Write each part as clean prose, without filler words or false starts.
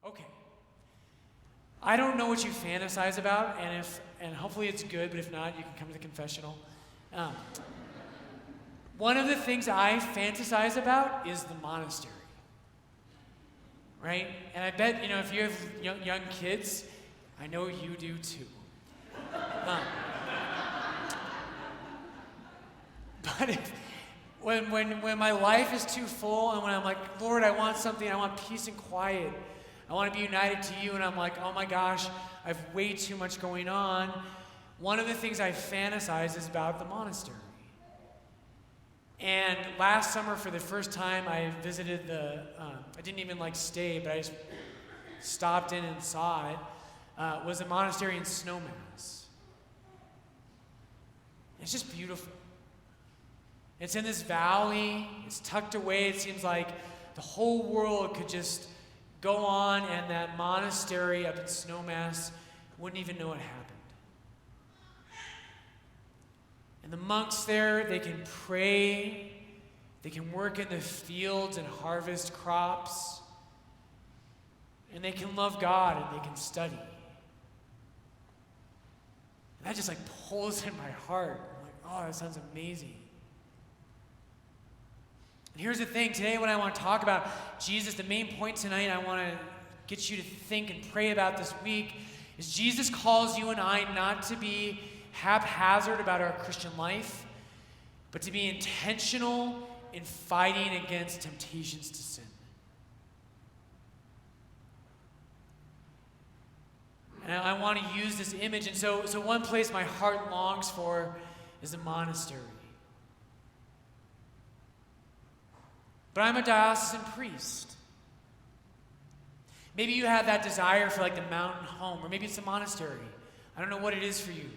Okay. I don't know what you fantasize about, and hopefully it's good, but if not, you can come to the confessional. One of the things I fantasize about is the monastery, right? And I bet, if you have young kids, I know you do too. But when my life is too full and when I'm like, Lord, I want something, I want peace and quiet, I want to be united to you, and I'm like, oh my gosh, I have way too much going on, one of the things I fantasize is about the monastery. And last summer, for the first time, I visited I didn't even stay, but I just stopped in and saw it, was a monastery in Snowmass. It's just beautiful. It's in this valley, it's tucked away, it seems like the whole world could just go on, and that monastery up in Snowmass wouldn't even know it happened. And the monks there, they can pray, they can work in the fields and harvest crops, and they can love God and they can study. And that just pulls in my heart. I'm like, oh, that sounds amazing. And here's the thing, today when I want to talk about Jesus, the main point tonight I want to get you to think and pray about this week is Jesus calls you and I not to be haphazard about our Christian life, but to be intentional in fighting against temptations to sin. And I want to use this image, and so one place my heart longs for is a monastery. But I'm a diocesan priest. Maybe you have that desire for the mountain home, or maybe it's a monastery. I don't know what it is for you.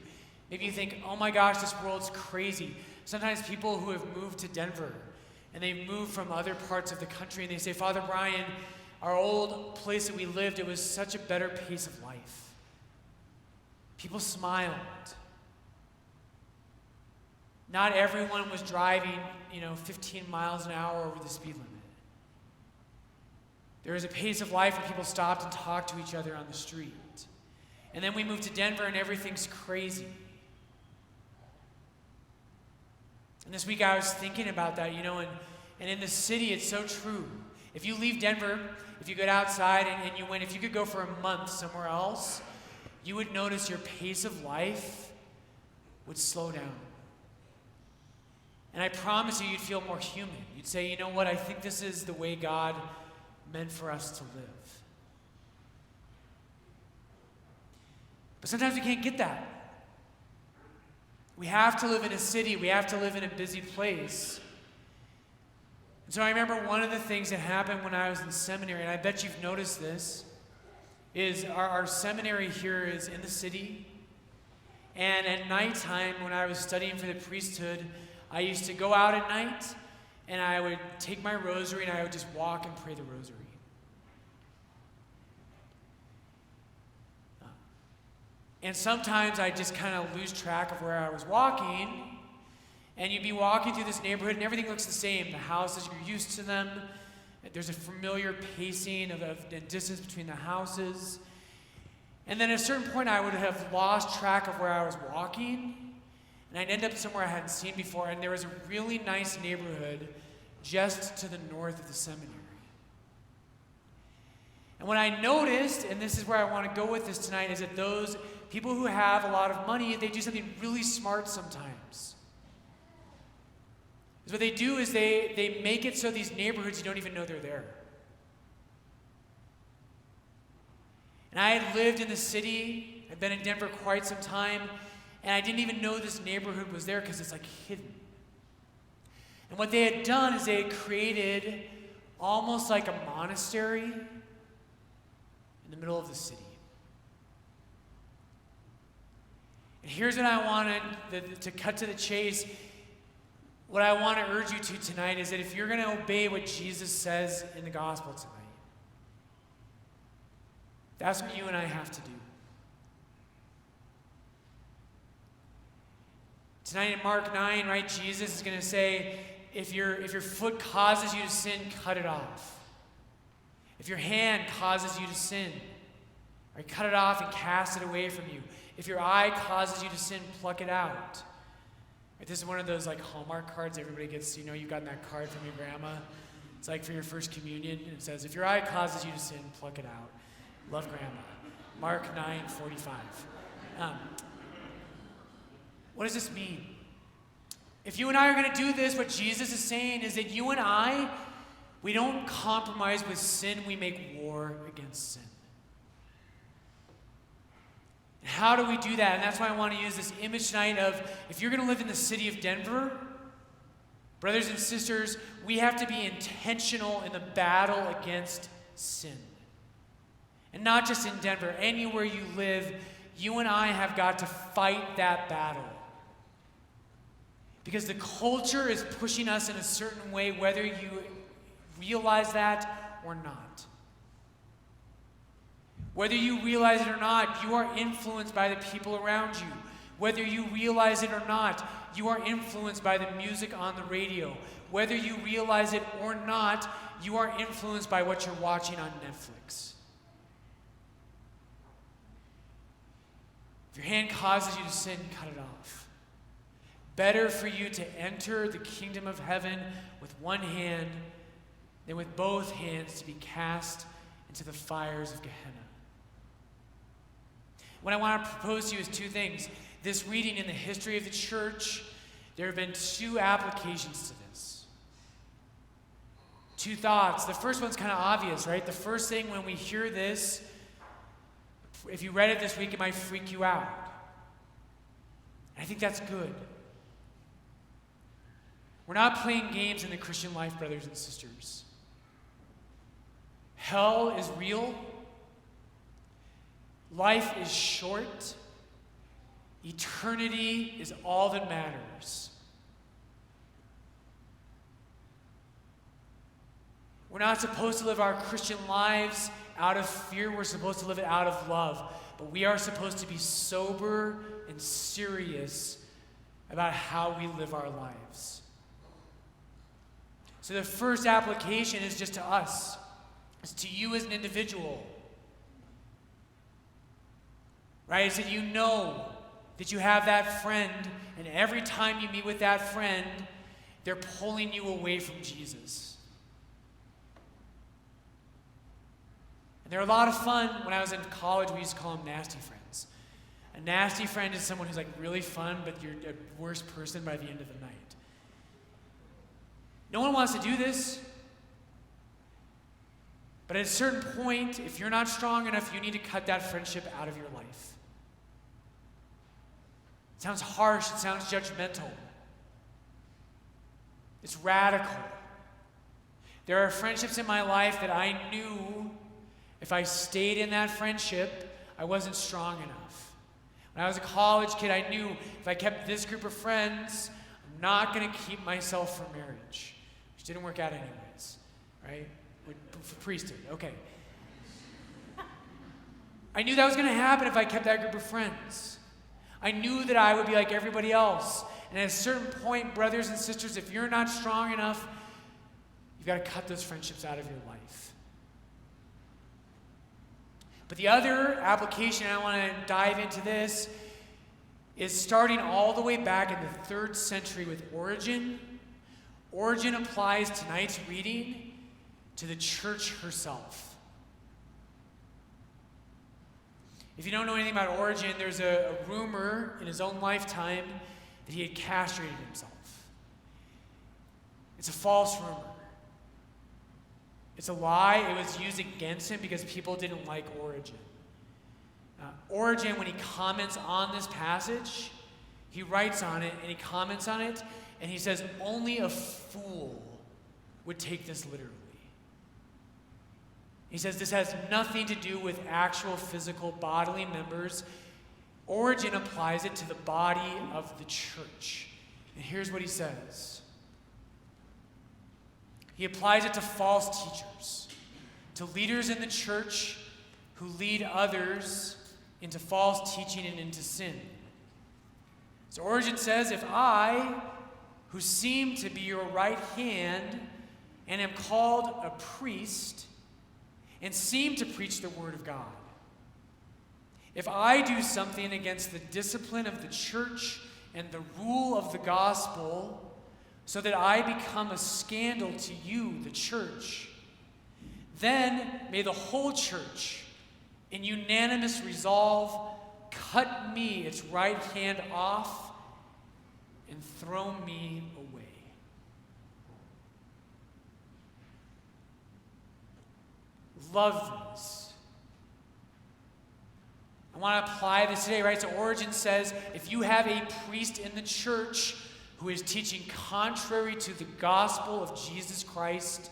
Maybe you think, oh my gosh, this world's crazy. Sometimes people who have moved to Denver, and they moved from other parts of the country, and they say, Father Brian, our old place that we lived, it was such a better pace of life. People smiled. Not everyone was driving, 15 miles an hour over the speed limit. There was a pace of life where people stopped and talked to each other on the street. And then we moved to Denver and everything's crazy. And this week I was thinking about that, and in the city it's so true. If you leave Denver, if you get outside and you went, if you could go for a month somewhere else, you would notice your pace of life would slow down. And I promise you'd feel more human. You'd say, you know what, I think this is the way God meant for us to live. But sometimes we can't get that. We have to live in a city. We have to live in a busy place. And so I remember one of the things that happened when I was in seminary, and I bet you've noticed this, is our seminary here is in the city. And at nighttime, when I was studying for the priesthood, I used to go out at night, and I would take my rosary, and I would just walk and pray the rosary. And sometimes I just kind of lose track of where I was walking, and you'd be walking through this neighborhood, and everything looks the same. The houses, you're used to them. There's a familiar pacing of distance between the houses. And then at a certain point, I would have lost track of where I was walking, and I'd end up somewhere I hadn't seen before, and there was a really nice neighborhood just to the north of the seminary. And what I noticed, and this is where I want to go with this tonight, is that those people who have a lot of money, they do something really smart sometimes. What they do is they make it so these neighborhoods, you don't even know they're there. And I had lived in the city, I'd been in Denver quite some time, and I didn't even know this neighborhood was there because it's hidden. And what they had done is they had created almost like a monastery in the middle of the city. And here's what I wanted to cut to the chase. What I want to urge you to tonight is that if you're going to obey what Jesus says in the gospel tonight, that's what you and I have to do. Tonight in Mark 9, right, Jesus is going to say, if your foot causes you to sin, cut it off. If your hand causes you to sin, right, cut it off and cast it away from you. If your eye causes you to sin, pluck it out. Right, this is one of those like Hallmark cards everybody gets. You know, you've gotten that card from your grandma. It's like for your first communion. And it says, if your eye causes you to sin, pluck it out. Love grandma. Mark 9:45. What does this mean? If you and I are going to do this, what Jesus is saying is that you and I, we don't compromise with sin, we make war against sin. And how do we do that? And that's why I want to use this image tonight of, if you're going to live in the city of Denver, brothers and sisters, we have to be intentional in the battle against sin. And not just in Denver, anywhere you live, you and I have got to fight that battle. Because the culture is pushing us in a certain way, whether you realize that or not. Whether you realize it or not, you are influenced by the people around you. Whether you realize it or not, you are influenced by the music on the radio. Whether you realize it or not, you are influenced by what you're watching on Netflix. If your hand causes you to sin, cut it off. Better for you to enter the kingdom of heaven with one hand than with both hands to be cast into the fires of Gehenna. What I want to propose to you is two things. This reading in the history of the church, there have been two applications to this. Two thoughts. The first one's kind of obvious, right? The first thing when we hear this, if you read it this week, it might freak you out. And I think that's good. We're not playing games in the Christian life, brothers and sisters. Hell is real. Life is short. Eternity is all that matters. We're not supposed to live our Christian lives out of fear. We're supposed to live it out of love. But we are supposed to be sober and serious about how we live our lives. So the first application is just to us. It's to you as an individual. Right? It's that you know that you have that friend, and every time you meet with that friend, they're pulling you away from Jesus. And they're a lot of fun. When I was in college, we used to call them nasty friends. A nasty friend is someone who's like really fun, but you're a worse person by the end of the night. No one wants to do this. But at a certain point, if you're not strong enough, you need to cut that friendship out of your life. It sounds harsh, it sounds judgmental. It's radical. There are friendships in my life that I knew if I stayed in that friendship, I wasn't strong enough. When I was a college kid, I knew if I kept this group of friends, I'm not going to keep myself for marriage. Which didn't work out anyways, right? For priesthood, okay. I knew that was going to happen if I kept that group of friends. I knew that I would be like everybody else. And at a certain point, brothers and sisters, if you're not strong enough, you've got to cut those friendships out of your life. But the other application, I want to dive into this, is starting all the way back in the 3rd century with Origen. Origen applies tonight's reading to the church herself. If you don't know anything about Origen, there's a rumor in his own lifetime that he had castrated himself. It's a false rumor. It's a lie. It was used against him because people didn't like Origen. Origen, when he comments on this passage, he writes on it and he comments on it, and he says, only a fool would take this literally. He says this has nothing to do with actual physical bodily members. Origen applies it to the body of the church. And here's what he says. He applies it to false teachers, to leaders in the church who lead others into false teaching and into sin. So Origen says, if I, who seem to be your right hand and am called a priest, and seem to preach the word of God. If I do something against the discipline of the church and the rule of the gospel, so that I become a scandal to you, the church, then may the whole church, in unanimous resolve, cut me its right hand off and throw me away. Love these. I want to apply this today, right? So Origen says, if you have a priest in the church who is teaching contrary to the gospel of Jesus Christ,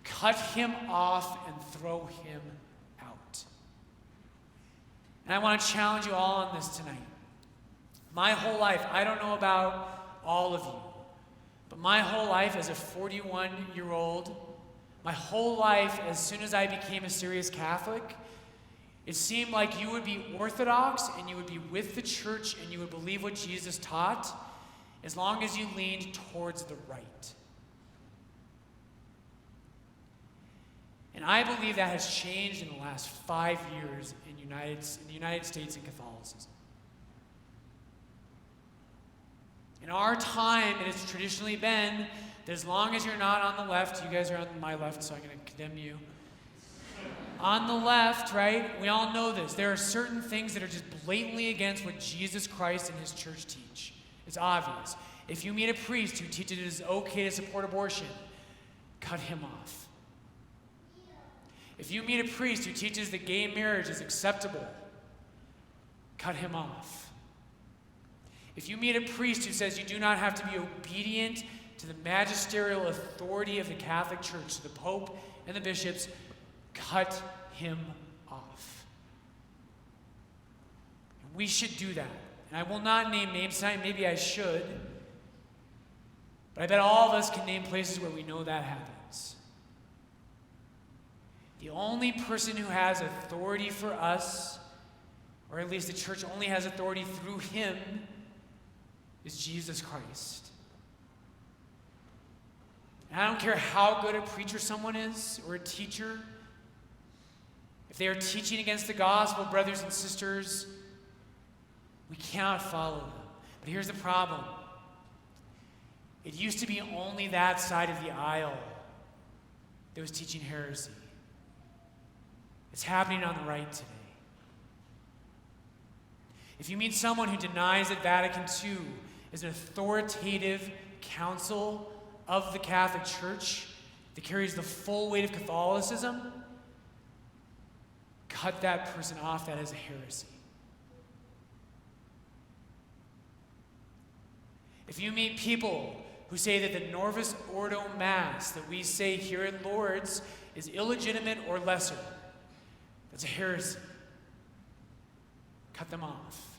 cut him off and throw him out. And I want to challenge you all on this tonight. My whole life, I don't know about all of you, but my whole life as a 41-year-old, my whole life as soon as I became a serious Catholic, it seemed like you would be orthodox and you would be with the church and you would believe what Jesus taught as long as you leaned towards the right. And I believe that has changed in the last 5 years in the United States in Catholicism. In our time, it has traditionally been that as long as you're not on the left, you guys are on my left, so I'm going to condemn you. On the left, right, we all know this. There are certain things that are just blatantly against what Jesus Christ and his church teach. It's obvious. If you meet a priest who teaches it is okay to support abortion, cut him off. If you meet a priest who teaches that gay marriage is acceptable, cut him off. If you meet a priest who says you do not have to be obedient to the magisterial authority of the Catholic Church, to the Pope and the bishops, cut him off. And we should do that. And I will not name names tonight, maybe I should. But I bet all of us can name places where we know that happens. The only person who has authority for us, or at least the church only has authority through him, is Jesus Christ. And I don't care how good a preacher someone is, or a teacher. If they are teaching against the gospel, brothers and sisters, we cannot follow them. But here's the problem. It used to be only that side of the aisle that was teaching heresy. It's happening on the right today. If you meet someone who denies that Vatican II is an authoritative council of the Catholic Church that carries the full weight of Catholicism, cut that person off. That is a heresy. If you meet people who say that the Norvis Ordo Mass that we say here at Lourdes is illegitimate or lesser, that's a heresy. Cut them off.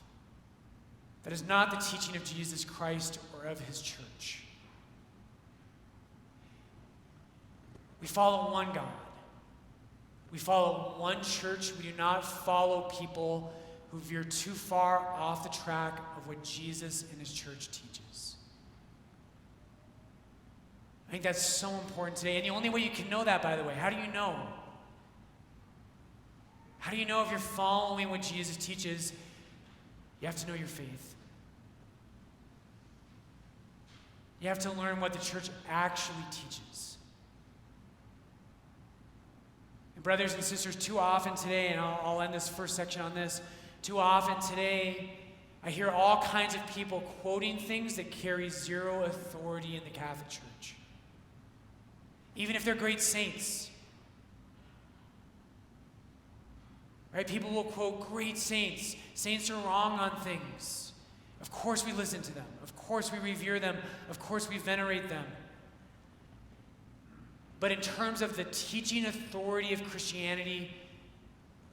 That is not the teaching of Jesus Christ or of his church. We follow one God. We follow one church. We do not follow people who veer too far off the track of what Jesus and his church teaches. I think that's so important today. And the only way you can know that, by the way, how do you know? How do you know if you're following what Jesus teaches? You have to know your faith. You have to learn what the church actually teaches. And brothers and sisters, too often today, and I'll end this first section on this, too often today, I hear all kinds of people quoting things that carry zero authority in the Catholic Church. Even if they're great saints. Right? People will quote great saints. Saints are wrong on things. Of course we listen to them. Of course we revere them. Of course we venerate them. But in terms of the teaching authority of Christianity,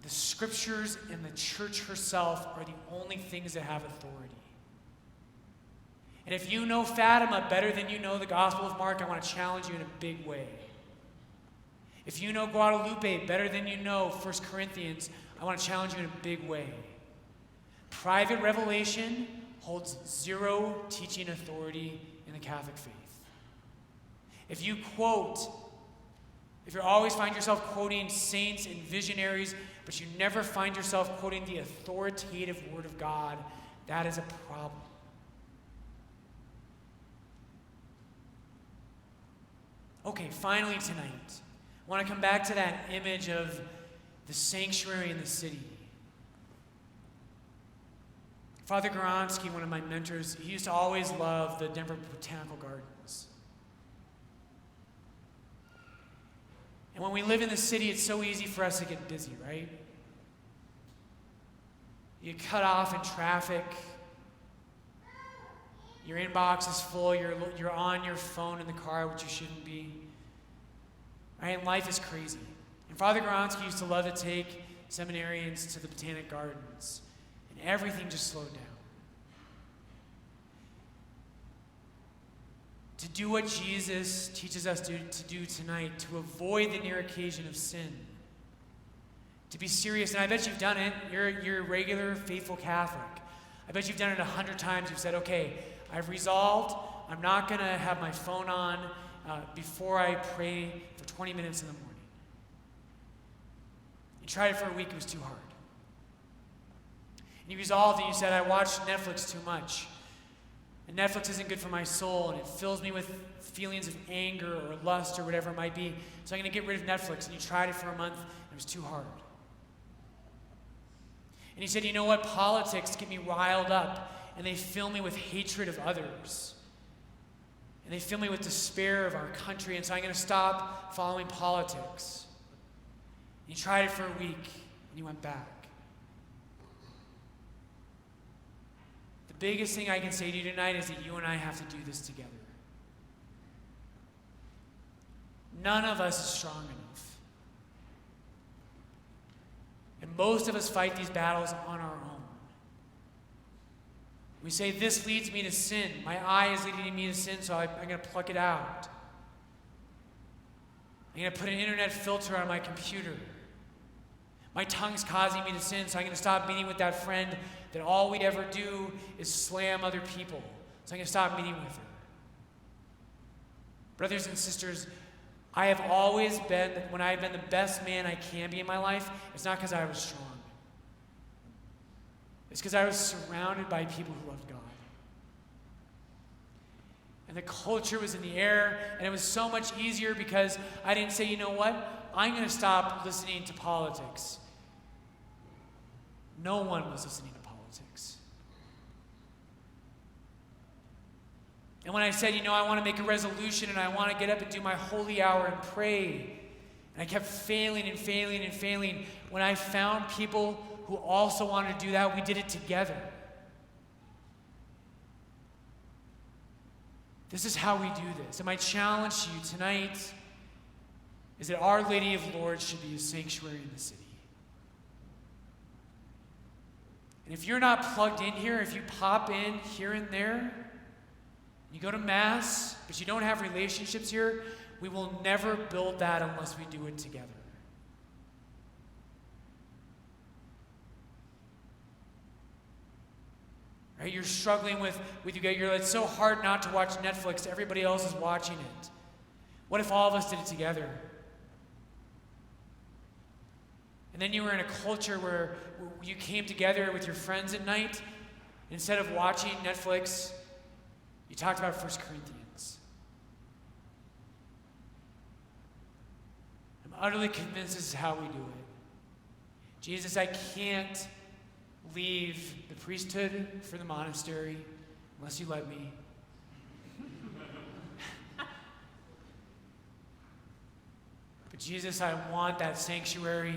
the scriptures and the church herself are the only things that have authority. And if you know Fatima better than you know the Gospel of Mark, I want to challenge you in a big way. If you know Guadalupe better than you know 1 Corinthians, I want to challenge you in a big way. Private revelation holds zero teaching authority in the Catholic faith. If you quote if you always find yourself quoting saints and visionaries, but you never find yourself quoting the authoritative Word of God, that is a problem. Okay, finally tonight, I want to come back to that image of the sanctuary in the city. Father Goronsky, one of my mentors, he used to always love the Denver Botanical Gardens. And when we live in the city, it's so easy for us to get busy, right? You get cut off in traffic. Your inbox is full. You're on your phone in the car, which you shouldn't be. Right? And life is crazy. And Father Goronsky used to love to take seminarians to the Botanic Gardens. And everything just slowed down. To do what Jesus teaches us to do tonight, to avoid the near occasion of sin. To be serious, and I bet you've done it. You're a regular, faithful Catholic. I bet you've done it 100 times. You've said, okay, I've resolved, I'm not going to have my phone on before I pray for 20 minutes in the morning. You tried it for a week, it was too hard. And you resolved it, you said, I watch Netflix too much. And Netflix isn't good for my soul, and it fills me with feelings of anger or lust or whatever it might be. So I'm going to get rid of Netflix. And you tried it for a month, and it was too hard. And he said, you know what? Politics get me riled up, and they fill me with hatred of others. And they fill me with despair of our country, and so I'm going to stop following politics. And he tried it for a week, and he went back. The biggest thing I can say to you tonight is that you and I have to do this together. None of us is strong enough. And most of us fight these battles on our own. We say, this leads me to sin. My eye is leading me to sin, so I'm going to pluck it out. I'm going to put an internet filter on my computer. My tongue's causing me to sin, so I'm going to stop meeting with that friend that all we'd ever do is slam other people. So I'm going to stop meeting with her. Brothers and sisters, I have always been, when I've been the best man I can be in my life, it's not because I was strong. It's because I was surrounded by people who loved God. And the culture was in the air, and it was so much easier because I didn't say, you know what? I'm going to stop listening to politics. No one was listening to politics. And when I said, you know, I want to make a resolution and I want to get up and do my holy hour and pray, and I kept failing and failing and failing, when I found people who also wanted to do that, we did it together. This is how we do this. And my challenge to you tonight is that Our Lady of Lourdes should be a sanctuary in the city. And if you're not plugged in here, if you pop in here and there, you go to Mass, but you don't have relationships here, we will never build that unless we do it together. Right? You're struggling with it's so hard not to watch Netflix. Everybody else is watching it. What if all of us did it together? And then you were in a culture where you came together with your friends at night. Instead of watching Netflix, you talked about 1 Corinthians. I'm utterly convinced this is how we do it. Jesus, I can't leave the priesthood for the monastery unless you let me. But Jesus, I want that sanctuary.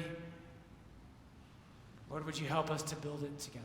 Lord, would you help us to build it together?